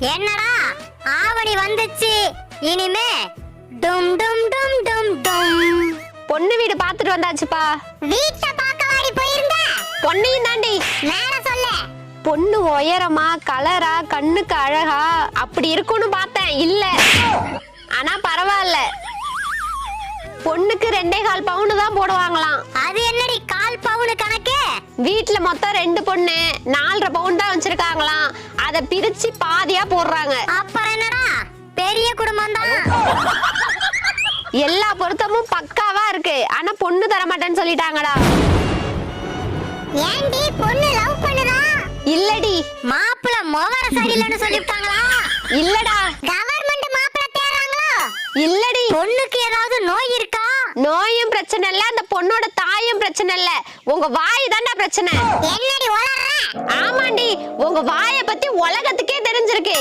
என்னடா ஆவணி வந்துச்சு, இனிமே டும் டும் டும் டும் டும். பொண்ணு வீடு பாத்துட்டு வந்தாச்சுப்பா. வீட்டை பார்க்க வாடி போயிருந்த? பொண்ணையும் தாண்டி. மேல சொல்ல. பொண்ணு உயரமா கலரா கண்ணுக்கு அழகா அப்படி இருக்கும்னு பார்த்தேன், இல்ல. ஆனா பரவாயில்ல. பொண்ணுக்கு 2.25 பவுன் தான் போடுவாங்களாம். அது என்னடி 1/4 பவுன் கணக்கு? வீட்டுல மொத்தம் 2 பொண்ணு 4.5 பவுன் தான் வச்சிருக்காங்களாம். அத பிரிச்சு பாதியா போடுறாங்க. அப்புறம் என்னடா, பெரிய குடும்பம் தான். எல்லா பொருத்தமும் பக்காவா இருக்கு. ஆனா பொண்ணு தர மாட்டேன்னு சொல்லிட்டாங்கடா. ஏண்டி பொண்ணு லவ் பண்ணுதா? இல்லடி. மாப்பிள மோவர சரியில்லைன்னு சொல்லிட்டாங்களா? இல்லடா. கவர்மெண்ட் மாப்பிள தேடுறாங்களா? இல்லடி. பொண்ணுக்கு ஏதாவது நோய் இருக்கா? நோயும் பிரச்சனை இல்ல, அந்த பொண்ணோட தாயும் பிரச்சனை இல்ல. உங்க வாய் தான்டா பிரச்சனை. என்னடி உளறற? ஆமாண்டி, உங்க வாயை பத்தி உலகத்துக்கே தெரிஞ்சிருக்கு.